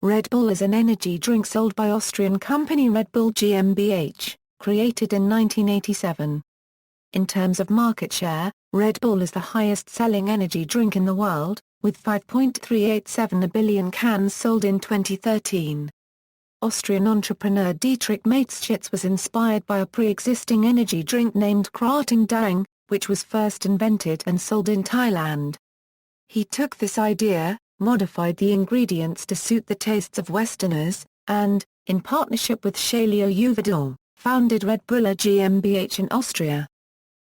Red Bull is an energy drink sold by Austrian company Red Bull GmbH, created in 1987. In terms of market share, Red Bull is the highest-selling energy drink in the world, with 5.387 billion cans sold in 2013. Austrian entrepreneur Dietrich Mateschitz was inspired by a pre-existing energy drink named Krating Daeng, which was first invented and sold in Thailand. He took this idea, modified the ingredients to suit the tastes of Westerners, and, in partnership with Chaleo Yoovidhya, founded Red Bull GmbH in Austria.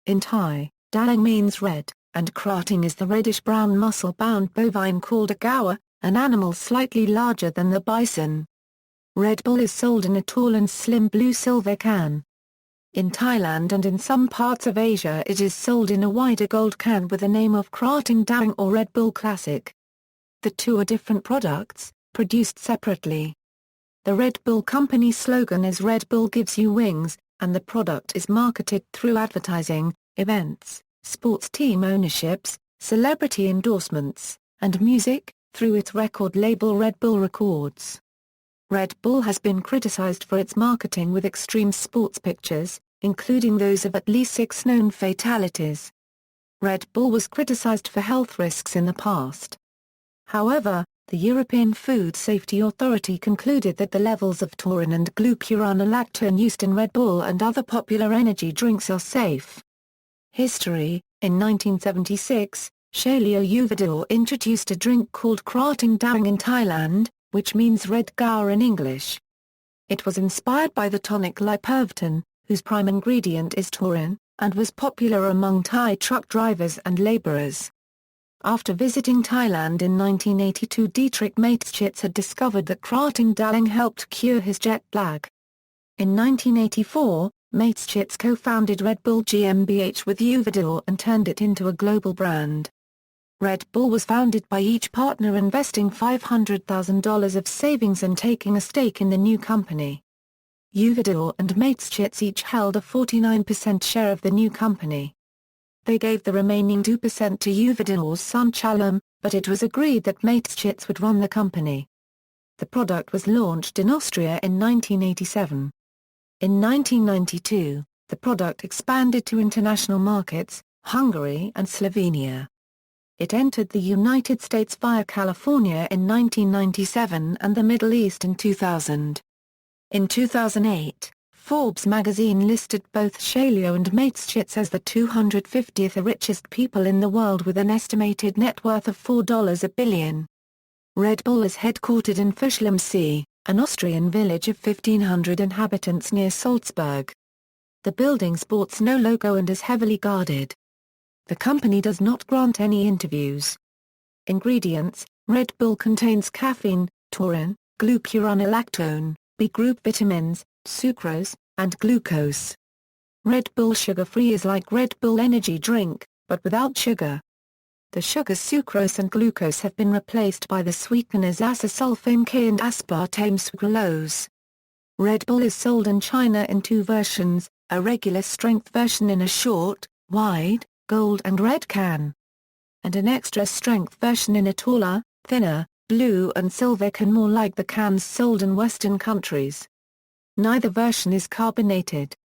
In Thai, Daeng means red, and kràtḥiŋ is the reddish-brown muscle-bound bovine called a gaur, an animal slightly larger than the bison. Red Bull is sold in a tall and slim blue-silver can. In Thailand and in some parts of Asia it is sold in a wider gold can with the name of Krating Daeng or Red Bull Classic. The two are different products, produced separately. The Red Bull company slogan is Red Bull gives you wings, and the product is marketed through advertising, events, sports team ownerships, celebrity endorsements, and music, through its record label Red Bull Records. Red Bull has been criticized for its marketing with extreme sports pictures, including those of at least 6 known fatalities. Red Bull was criticized for health risks in the past. However, the European Food Safety Authority concluded that the levels of taurine and glucuronolactone used in Red Bull and other popular energy drinks are safe. History: in 1976, Chaleo Yoovidhya introduced a drink called Krating Daeng in Thailand, which means red gaur in English. It was inspired by the tonic Lipovitan, whose prime ingredient is taurine, and was popular among Thai truck drivers and laborers. After visiting Thailand in 1982, Dietrich Mateschitz had discovered that Krating Daeng helped cure his jet lag. In 1984, Mateschitz co-founded Red Bull GmbH with Yoovidhya and turned it into a global brand. Red Bull was founded by each partner investing $500,000 of savings and taking a stake in the new company. Yoovidhya and Mateschitz each held a 49% share of the new company. They gave the remaining 2% to Yoovidhya's son Chaleo, but it was agreed that Mateschitz would run the company. The product was launched in Austria in 1987. In 1992, the product expanded to international markets, Hungary and Slovenia. It entered the United States via California in 1997 and the Middle East in 2000. In 2008, Forbes magazine listed both Chaleo and Mateschitz as the 250th richest people in the world with an estimated net worth of $4 billion. Red Bull is headquartered in Fischl am See, an Austrian village of 1,500 inhabitants near Salzburg. The building sports no logo and is heavily guarded. The company does not grant any interviews. Ingredients: Red Bull contains caffeine, taurine, glucuronolactone, B-group vitamins, sucrose, and glucose. Red Bull sugar-free is like Red Bull energy drink, but without sugar. The sugars sucrose and glucose have been replaced by the sweeteners acesulfame K and aspartame sucralose. Red Bull is sold in China in 2 versions, a regular strength version in a short, wide, gold and red can, and an extra strength version in a taller, thinner, blue and silver can, more like the cans sold in Western countries. Neither version is carbonated.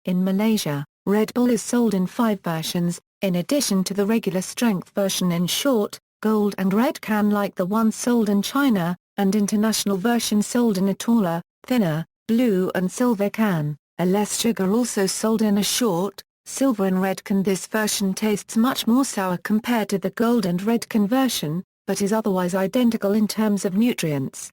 In Malaysia, Red Bull is sold in 5 versions, in addition to the regular strength version in short, gold and red can like the one sold in China, and international version sold in a taller, thinner, blue and silver can, a less sugar also sold in a short, silver and red can. This version tastes much more sour compared to the gold and red can version, but is otherwise identical in terms of nutrients.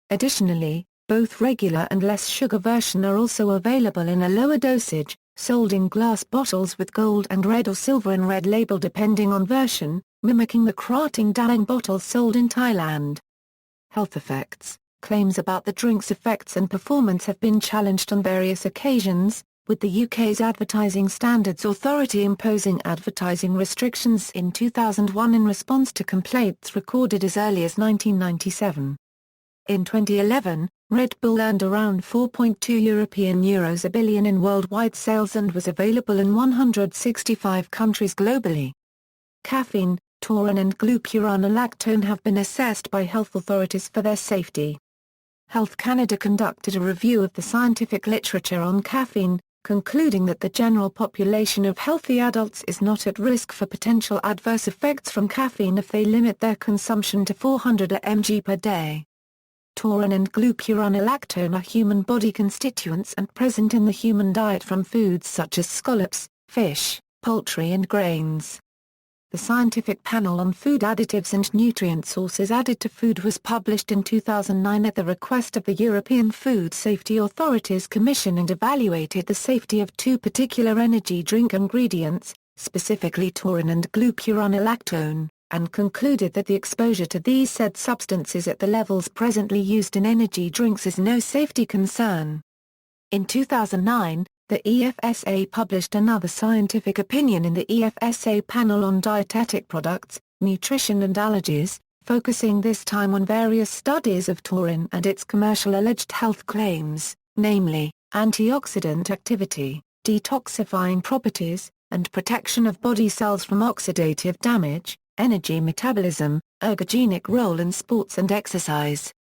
Additionally, both regular and less sugar version are also available in a lower dosage, sold in glass bottles with gold and red or silver and red label depending on version, mimicking the Krating Daeng bottles sold in Thailand. Health effects: claims about the drink's effects and performance have been challenged on various occasions, with the UK's Advertising Standards Authority imposing advertising restrictions in 2001 in response to complaints recorded as early as 1997. In 2011, Red Bull earned around €4.2 billion in worldwide sales and was available in 165 countries globally. Caffeine: Taurine and glucuronolactone have been assessed by health authorities for their safety. Health Canada conducted a review of the scientific literature on caffeine, concluding that the general population of healthy adults is not at risk for potential adverse effects from caffeine if they limit their consumption to 400 mg per day. Taurine and glucuronolactone are human body constituents and present in the human diet from foods such as scallops, fish, poultry and grains. The Scientific Panel on Food Additives and Nutrient Sources Added to Food was published in 2009 at the request of the European Food Safety Authorities Commission and evaluated the safety of two particular energy drink ingredients, specifically taurine and glucuronolactone, and concluded that the exposure to these said substances at the levels presently used in energy drinks is no safety concern. In 2009, the EFSA published another scientific opinion in the EFSA Panel on Dietetic Products, Nutrition and Allergies, focusing this time on various studies of taurine and its commercial alleged health claims, namely, antioxidant activity, detoxifying properties, and protection of body cells from oxidative damage, energy metabolism, ergogenic role in sports and exercise.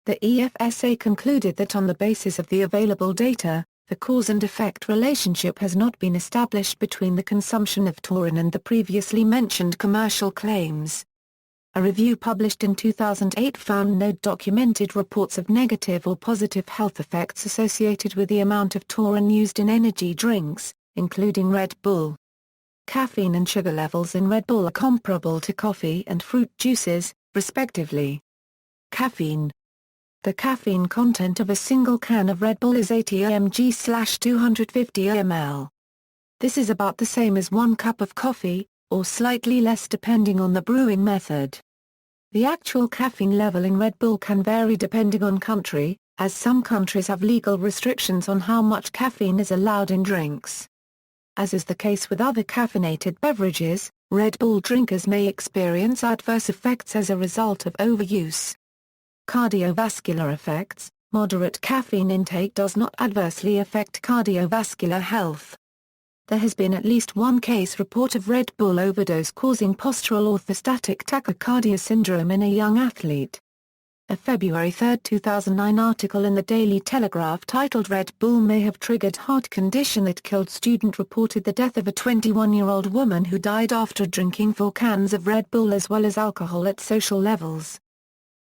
The EFSA concluded that on the basis of the available data, the cause and effect relationship has not been established between the consumption of taurine and the previously mentioned commercial claims. A review published in 2008 found no documented reports of negative or positive health effects associated with the amount of taurine used in energy drinks, including Red Bull. Caffeine and sugar levels in Red Bull are comparable to coffee and fruit juices, respectively. Caffeine. The caffeine content of a single can of Red Bull is 80 mg/250 ml. This is about the same as 1 cup of coffee, or slightly less depending on the brewing method. The actual caffeine level in Red Bull can vary depending on country, as some countries have legal restrictions on how much caffeine is allowed in drinks. As is the case with other caffeinated beverages, Red Bull drinkers may experience adverse effects as a result of overuse. Cardiovascular effects. Moderate caffeine intake does not adversely affect cardiovascular health. There has been at least one case report of Red Bull overdose causing postural orthostatic tachycardia syndrome in a young athlete. A February 3, 2009 article in the Daily Telegraph titled "Red Bull May Have Triggered Heart Condition That Killed Student" reported the death of a 21-year-old woman who died after drinking 4 cans of Red Bull as well as alcohol at social levels.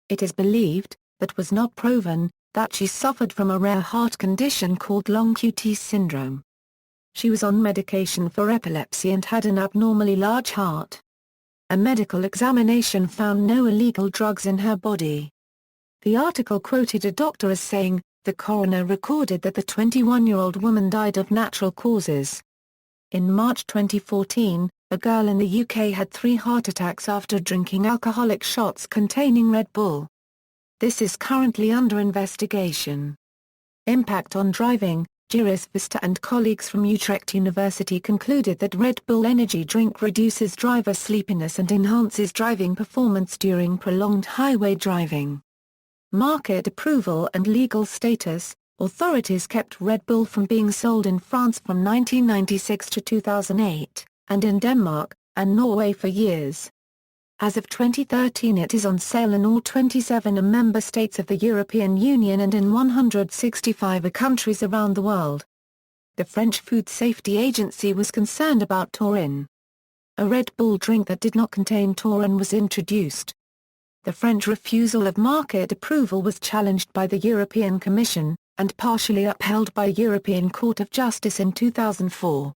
It is believed, but was not proven, that she suffered from a rare heart condition called long QT syndrome. She was on medication for epilepsy and had an abnormally large heart. A medical examination found no illegal drugs in her body. The article quoted a doctor as saying, "The coroner recorded that the 21-year-old woman died of natural causes." In March 2014, a girl in the UK had 3 heart attacks after drinking alcoholic shots containing Red Bull. This is currently under investigation. Impact on driving. Jiris Vista and colleagues from Utrecht University concluded that Red Bull energy drink reduces driver sleepiness and enhances driving performance during prolonged highway driving. Market approval and legal status. Authorities kept Red Bull from being sold in France from 1996 to 2008, and in Denmark and Norway for years. As of 2013 it is on sale in all 27 member states of the European Union and in 165 countries around the world. The French Food Safety Agency was concerned about taurine. A Red Bull drink that did not contain taurine was introduced. The French refusal of market approval was challenged by the European Commission, and partially upheld by European Court of Justice in 2004.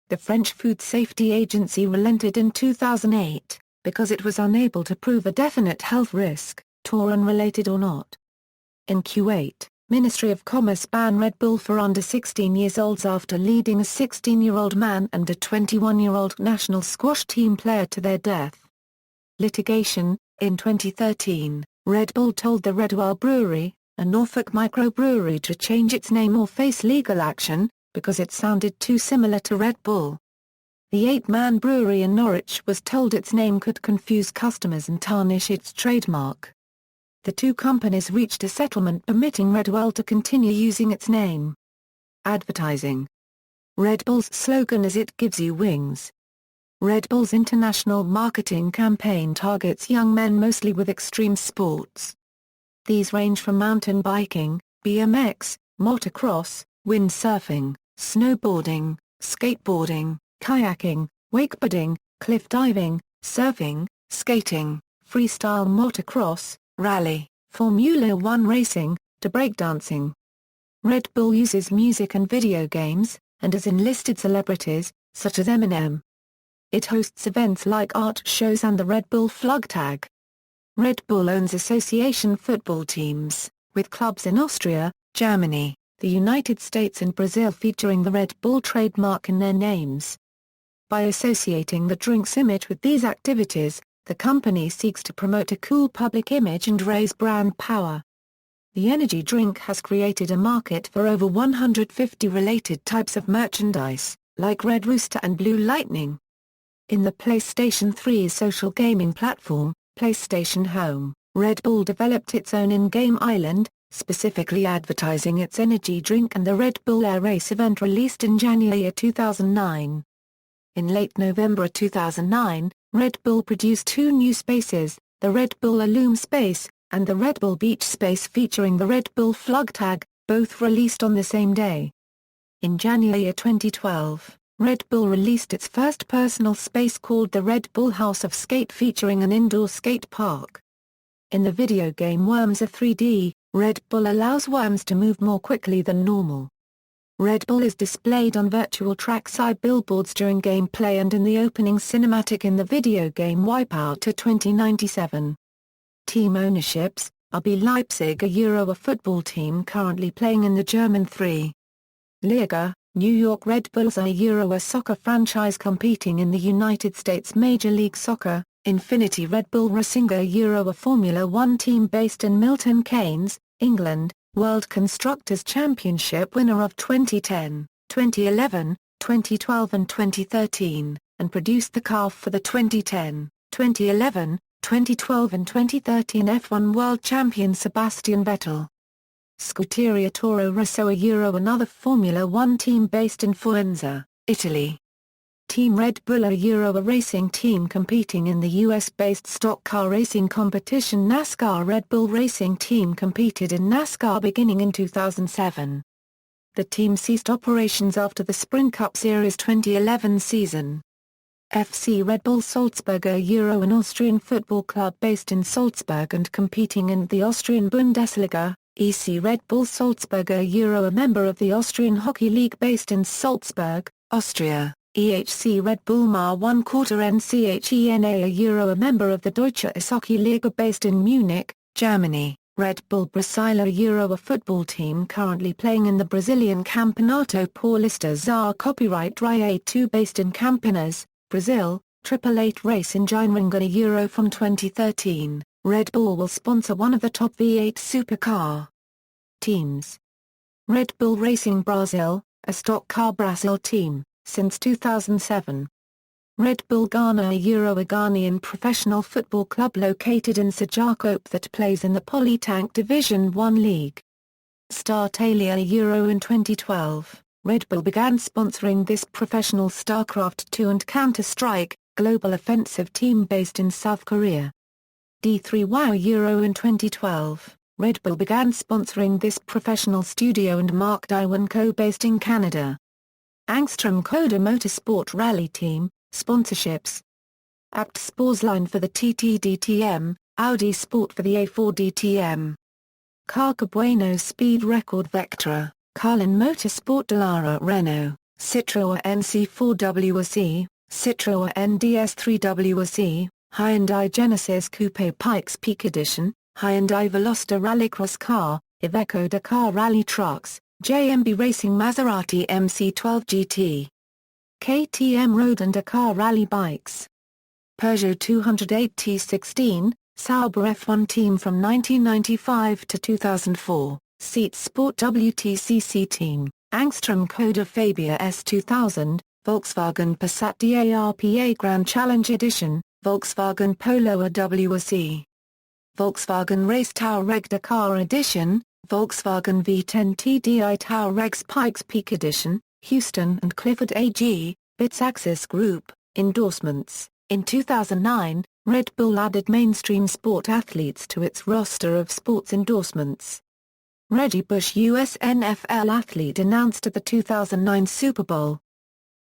The French Food Safety Agency relented in 2008, because it was unable to prove a definite health risk, taurine-related or not. In Kuwait, Ministry of Commerce banned Red Bull for under 16-year-olds after leading a 16-year-old man and a 21-year-old national squash team player to their death. Litigation. In 2013, Red Bull told the Redbull Brewery, a Norfolk microbrewery, to change its name or face legal action, because it sounded too similar to Red Bull. The 8-man brewery in Norwich was told its name could confuse customers and tarnish its trademark. The two companies reached a settlement permitting Redbull to continue using its name. Advertising. Red Bull's slogan is "It gives you wings." Red Bull's international marketing campaign targets young men mostly with extreme sports. These range from mountain biking, BMX, motocross, windsurfing, snowboarding, skateboarding, kayaking, wakeboarding, cliff diving, surfing, skating, freestyle motocross, rally, Formula One racing, to breakdancing. Red Bull uses music and video games, and has enlisted celebrities, such as Eminem. It hosts events like art shows and the Red Bull Flugtag. Red Bull owns association football teams, with clubs in Austria, Germany, the United States and Brazil featuring the Red Bull trademark in their names. By associating the drink's image with these activities, the company seeks to promote a cool public image and raise brand power. The energy drink has created a market for over 150 related types of merchandise, like Red Rooster and Blue Lightning. In the PlayStation 3's social gaming platform, PlayStation Home, Red Bull developed its own in-game island, specifically advertising its energy drink and the Red Bull Air Race event released in January 2009. In late November 2009, Red Bull produced two new spaces, the Red Bull Illume Space, and the Red Bull Beach Space featuring the Red Bull Flugtag, both released on the same day. In January 2012, Red Bull released its first personal space called the Red Bull House of Skate featuring an indoor skate park. In the video game Worms of 3D, Red Bull allows worms to move more quickly than normal. Red Bull is displayed on virtual trackside billboards during gameplay and in the opening cinematic in the video game Wipeout 2097. Team ownerships: RB Leipzig a football team currently playing in the German 3. Liga, New York Red Bulls a soccer franchise competing in the United States Major League Soccer. Infinity Red Bull Racing a Formula One team based in Milton Keynes, England, World Constructors' Championship winner of 2010, 2011, 2012 and 2013, and produced the car for the 2010, 2011, 2012 and 2013 F1 World Champion Sebastian Vettel. Scuderia Toro Rosso another Formula One team based in Faenza, Italy. Team Red Bull a racing team competing in the US-based stock car racing competition NASCAR. Red Bull Racing Team competed in NASCAR beginning in 2007. The team ceased operations after the Sprint Cup Series 2011 season. FC Red Bull Salzburg an Austrian football club based in Salzburg and competing in the Austrian Bundesliga. EC Red Bull Salzburg a member of the Austrian Hockey League based in Salzburg, Austria. EHC Red Bull Mar 1/4 NCHENA a member of the Deutsche Eishockey Liga based in Munich, Germany. Red Bull Brasil a football team currently playing in the Brazilian Campeonato Paulista ZAR copyright RIA 2 based in Campinas, Brazil. 888 race engine ring from 2013. Red Bull will sponsor one of the top V8 supercar teams. Red Bull Racing Brasil, a stock car Brazil team, since 2007. Red Bull Ghana a Ghanaian professional football club located in Sajakope that plays in the Polytank Division 1 League. Star Talia in 2012, Red Bull began sponsoring this professional StarCraft 2 and Counter-Strike, global offensive team based in South Korea. D3 WoW in 2012, Red Bull began sponsoring this professional studio and Mark Daiwan Co. based in Canada. Angstrom Coda Motorsport Rally Team, sponsorships. Apt Sportsline for the TT-DTM, Audi Sport for the A4 DTM. Carca Bueno Speed Record Vectra, Carlin Motorsport Dallara Renault, Citroën NC4 WRC, Citroën NDS3 WRC, Hyundai Genesis Coupe Pikes Peak Edition, Hyundai Veloster Rallycross Car, Iveco Dakar Rally Trucks, JMB Racing Maserati MC12 GT. KTM Road and Dakar Rally Bikes. Peugeot 208 T16, Sauber F1 Team from 1995 to 2004, Seat Sport WTCC Team, Angstrom Coda Fabia S2000, Volkswagen Passat DARPA Grand Challenge Edition, Volkswagen Polo WRC. Volkswagen Race Touareg Dakar Edition, Volkswagen V10 TDI Touareg Pikes Peak Edition, Houston and Clifford AG, Bits Axis Group, Endorsements. In 2009, Red Bull added mainstream sport athletes to its roster of sports endorsements. Reggie Bush, US NFL athlete, announced at the 2009 Super Bowl.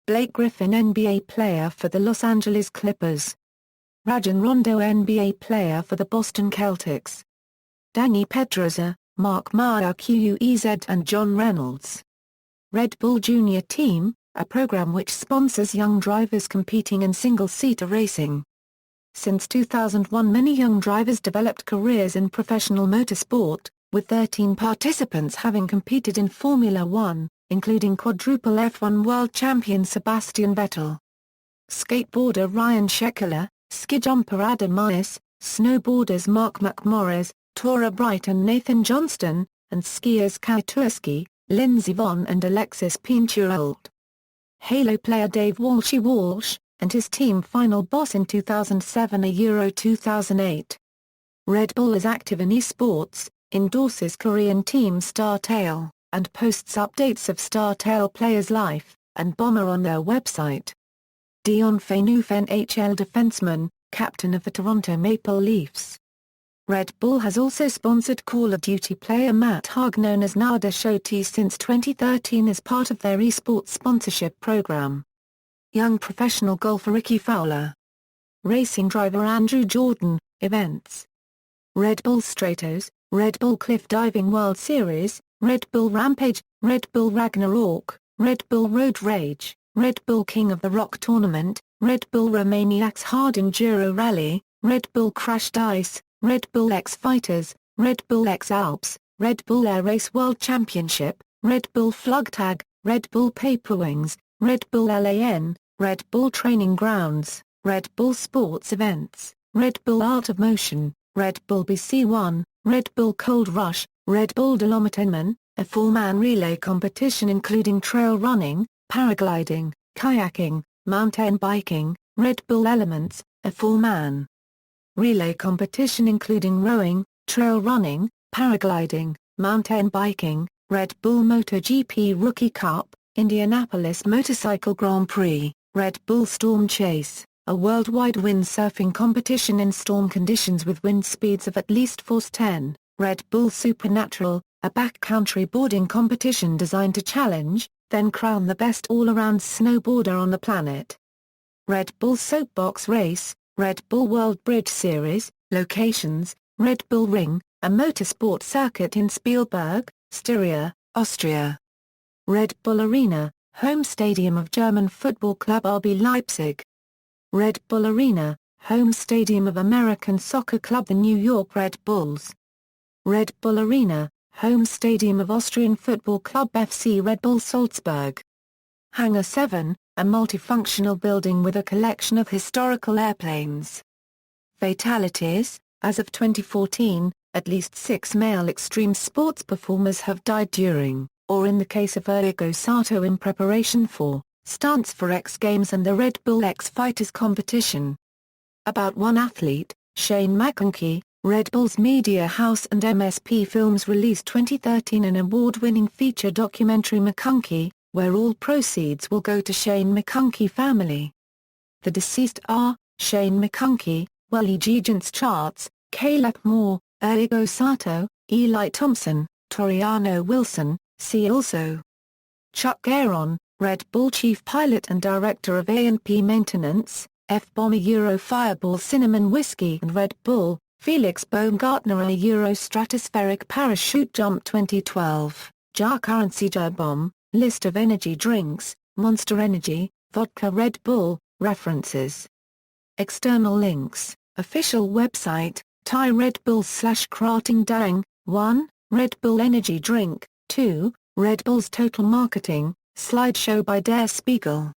Blake Griffin, NBA player for the Los Angeles Clippers. Rajon Rondo, NBA player for the Boston Celtics. Danny Pedrosa, Mark Marquez and John Reynolds. Red Bull Junior Team, a program which sponsors young drivers competing in single-seater racing. Since 2001, many young drivers developed careers in professional motorsport, with 13 participants having competed in Formula One, including quadruple F1 world champion Sebastian Vettel. Skateboarder Ryan Sheckler, ski jumper Adam Myers, snowboarders Mark McMorris, Tora Bright and Nathan Johnston, and skiers Kai Turski, Lindsey Vonn and Alexis Pinturault. Halo player Dave Walsh, and his team Final Boss in 2007 and Euro 2008. Red Bull is active in esports, endorses Korean team StarTale, and posts updates of StarTale players' life and Bomber on their website. Dion Phaneuf, NHL defenseman, captain of the Toronto Maple Leafs. Red Bull has also sponsored Call of Duty player Matt Haag, known as Nada Shoti, since 2013 as part of their esports sponsorship program. Young professional golfer Ricky Fowler. Racing driver Andrew Jordan, events. Red Bull Stratos, Red Bull Cliff Diving World Series, Red Bull Rampage, Red Bull Ragnarok, Red Bull Road Rage, Red Bull King of the Rock Tournament, Red Bull Romaniacs Hard Enduro Rally, Red Bull Crash Dice, Red Bull X Fighters, Red Bull X Alps, Red Bull Air Race World Championship, Red Bull Flugtag, Red Bull Paperwings, Red Bull LAN, Red Bull Training Grounds, Red Bull Sports Events, Red Bull Art of Motion, Red Bull BC1, Red Bull Cold Rush, Red Bull Dolomitinman, a four-man relay competition including trail running, paragliding, kayaking, mountain biking, Red Bull Elements, a four-man relay competition including rowing, trail running, paragliding, mountain biking, Red Bull MotoGP Rookie Cup, Indianapolis Motorcycle Grand Prix, Red Bull Storm Chase, a worldwide windsurfing competition in storm conditions with wind speeds of at least force 10, Red Bull Supernatural, a backcountry boarding competition designed to challenge, then crown the best all-around snowboarder on the planet. Red Bull Soapbox Race, Red Bull World Bridge Series, locations, Red Bull Ring, a motorsport circuit in Spielberg, Styria, Austria. Red Bull Arena, home stadium of German football club RB Leipzig. Red Bull Arena, home stadium of American soccer club the New York Red Bulls. Red Bull Arena, home stadium of Austrian football club FC Red Bull Salzburg. Hangar 7, a multifunctional building with a collection of historical airplanes. Fatalities: as of 2014, at least 6 male extreme sports performers have died during, or in the case of Errigo Sato in preparation for, stunts for X Games and the Red Bull X Fighters competition. About one athlete, Shane Mcconkey, Red Bull's media house and MSP Films released 2013 an award-winning feature documentary Mcconkey, where all proceeds will go to Shane Mcconkey family. The deceased are, Shane Mcconkey, Welly Gigants Charts, Caleb Moore, Errigo Sato, Eli Thompson, Toriano Wilson, see also. Chuck Gairon, Red Bull Chief Pilot and Director of A&P Maintenance, F-Bomber Euro Fireball Cinnamon Whiskey and Red Bull, Felix Baumgartner a Euro Stratospheric Parachute Jump 2012, Jar Currency Jar Bomb, List of energy drinks, Monster Energy, Vodka Red Bull, references. External links, official website, Thai Red Bull /Krating Daeng, 1, Red Bull Energy Drink, 2, Red Bull's Total Marketing, slideshow by Der Spiegel.